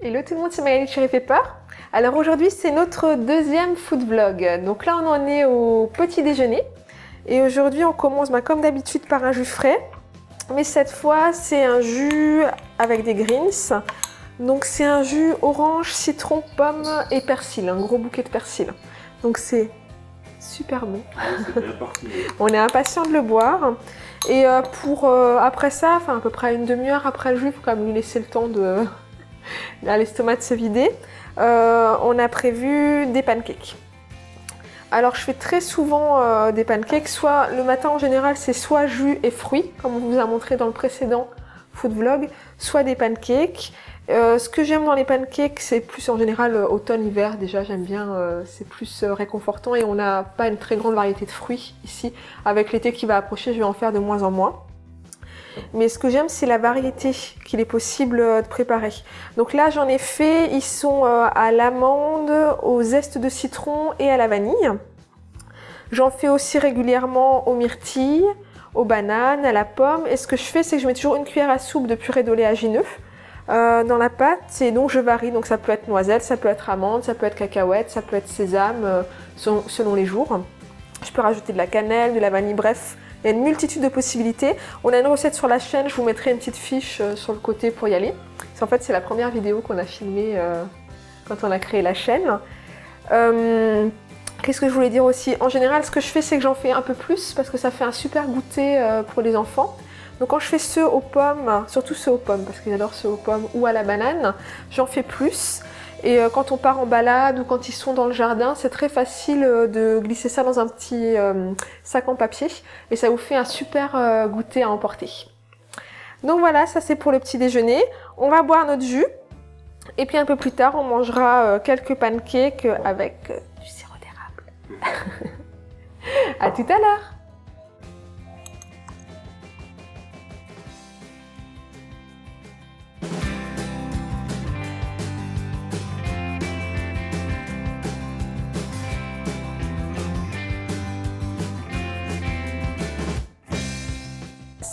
Hello tout le monde, c'est Magali de Chérie Pepper. Alors aujourd'hui c'est notre deuxième food vlog. Donc là on en est au petit déjeuner. Et aujourd'hui on commence comme d'habitude par un jus frais. Mais cette fois c'est un jus avec des greens. Donc c'est un jus orange, citron, pomme et persil. Un gros bouquet de persil. Donc c'est super bon. On est impatient de le boire. Et après ça, à peu près une demi-heure après le jus, il faut quand même lui laisser le temps à l'estomac de se vider. On a prévu des pancakes. Alors je fais très souvent des pancakes, soit le matin en général c'est soit jus et fruits, comme on vous a montré dans le précédent food vlog, soit des pancakes. Ce que j'aime dans les pancakes, c'est plus en général automne-hiver, déjà j'aime bien, c'est plus réconfortant et on n'a pas une très grande variété de fruits ici. Avec l'été qui va approcher, je vais en faire de moins en moins. Mais ce que j'aime, c'est la variété qu'il est possible de préparer. Donc là, j'en ai fait, ils sont à l'amande, au zeste de citron et à la vanille. J'en fais aussi régulièrement aux myrtilles, aux bananes, à la pomme. Et ce que je fais, c'est que je mets toujours une cuillère à soupe de purée d'oléagineux dans la pâte. Et donc, je varie. Donc, ça peut être noisette, ça peut être amande, ça peut être cacahuète, ça peut être sésame, selon les jours. Je peux rajouter de la cannelle, de la vanille, bref. Il y a une multitude de possibilités. On a une recette sur la chaîne, je vous mettrai une petite fiche sur le côté pour y aller. En fait, c'est la première vidéo qu'on a filmée quand on a créé la chaîne. Qu'est-ce que je voulais dire aussi? En général, ce que je fais, c'est que j'en fais un peu plus parce que ça fait un super goûter pour les enfants. Donc quand je fais ceux aux pommes, surtout ceux aux pommes, parce qu'ils adorent ceux aux pommes ou à la banane, j'en fais plus. Et quand on part en balade ou quand ils sont dans le jardin, c'est très facile de glisser ça dans un petit sac en papier et ça vous fait un super goûter à emporter. Donc voilà, ça c'est pour le petit déjeuner. On va boire notre jus et puis un peu plus tard, on mangera quelques pancakes avec du sirop d'érable. À tout à l'heure!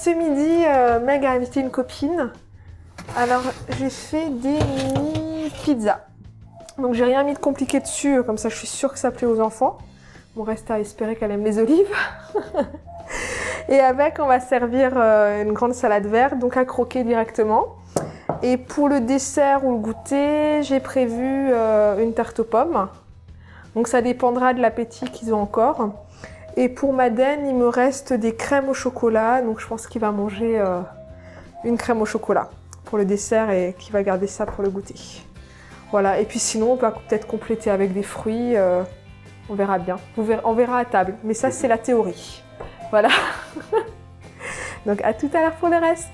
Ce midi, Meg a invité une copine. Alors, j'ai fait des mini pizzas. Donc, j'ai rien mis de compliqué dessus, comme ça, je suis sûre que ça plaît aux enfants. Bon, reste à espérer qu'elle aime les olives. Et avec, on va servir une grande salade verte, donc à croquer directement. Et pour le dessert ou le goûter, j'ai prévu une tarte aux pommes. Donc, ça dépendra de l'appétit qu'ils ont encore. Et pour Madeleine, il me reste des crèmes au chocolat, donc je pense qu'il va manger une crème au chocolat pour le dessert et qu'il va garder ça pour le goûter. Voilà, et puis sinon on peut peut-être compléter avec des fruits, on verra bien. On verra à table, mais ça c'est la théorie. Voilà. Donc à tout à l'heure pour le reste.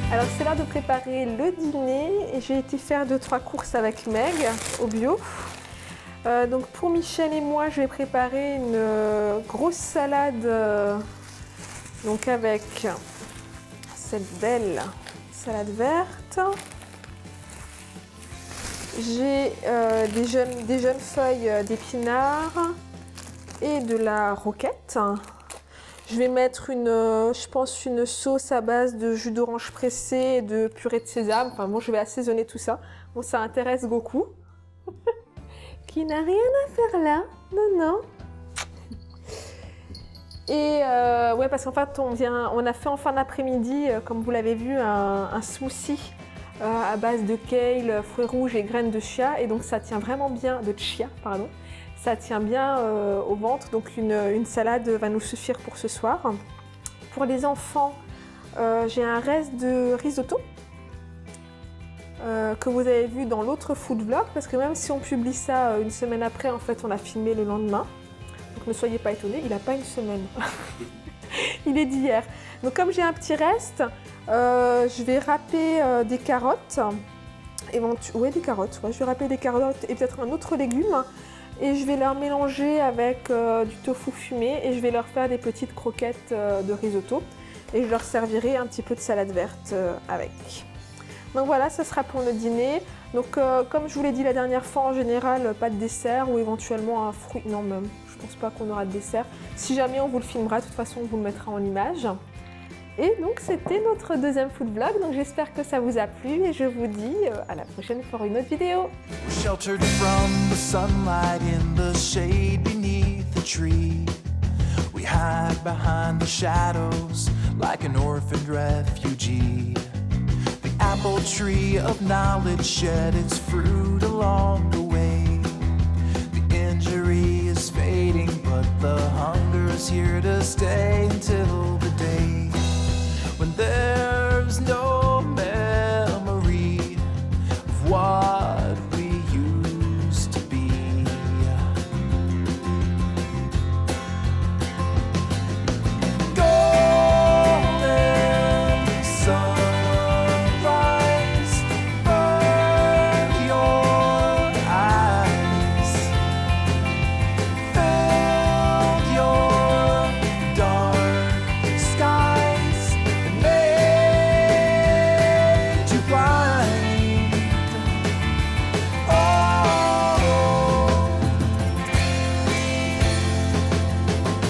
Alors c'est l'heure de préparer le dîner et j'ai été faire 2-3 courses avec Meg au bio. Donc pour Michel et moi, je vais préparer une grosse salade donc avec cette belle salade verte. J'ai des jeunes feuilles d'épinards et de la roquette. Je vais mettre je pense une sauce à base de jus d'orange pressé et de purée de sésame. Enfin bon, je vais assaisonner tout ça. Bon, ça intéresse Goku. Qui n'a rien à faire là. Non, non. Et ouais, parce qu'en fait, on a fait en fin d'après-midi, comme vous l'avez vu, un smoothie à base de kale, fruits rouges et graines de chia. Et donc ça tient vraiment bien, de chia, pardon. Ça tient bien au ventre, donc une salade va nous suffire pour ce soir. Pour les enfants, j'ai un reste de risotto que vous avez vu dans l'autre food vlog, parce que même si on publie ça une semaine après, en fait on l'a filmé le lendemain. Donc ne soyez pas étonnés, il n'a pas une semaine. Il est d'hier. Donc comme j'ai un petit reste, je vais râper des carottes. Ouais, des carottes. Ouais, je vais râper des carottes et peut-être un autre légume. Et je vais leur mélanger avec du tofu fumé et je vais leur faire des petites croquettes de risotto. Et je leur servirai un petit peu de salade verte avec. Donc voilà, ça sera pour le dîner. Donc comme je vous l'ai dit la dernière fois, en général, pas de dessert ou éventuellement un fruit. Non, même, je pense pas qu'on aura de dessert. Si jamais on vous le filmera, de toute façon, on vous le mettra en image. Et donc c'était notre deuxième food vlog, donc j'espère que ça vous a plu et je vous dis à la prochaine pour une autre vidéo. Sheltered from the sunlight in the shade beneath the tree. We hide behind the shadows like an orphaned refugee. The apple tree of knowledge shed its fruit along the way. The injury is fading, but the hunger is here to stay until the day when there's no memory of what we used to be. Golden sunrise, burn your eyes, fill your dark skies, and made you blind. Oh,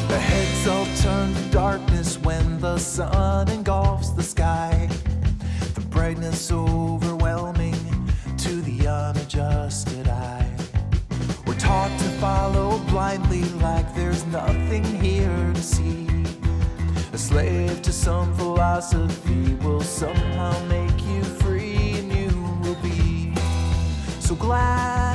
the heads all turn to darkness when the sun engulfs the sky. The brightness overwhelming to the unadjusted eye. We're taught to follow blindly like there's nothing here to see. A slave to some philosophy will somehow make you free, and you will be so glad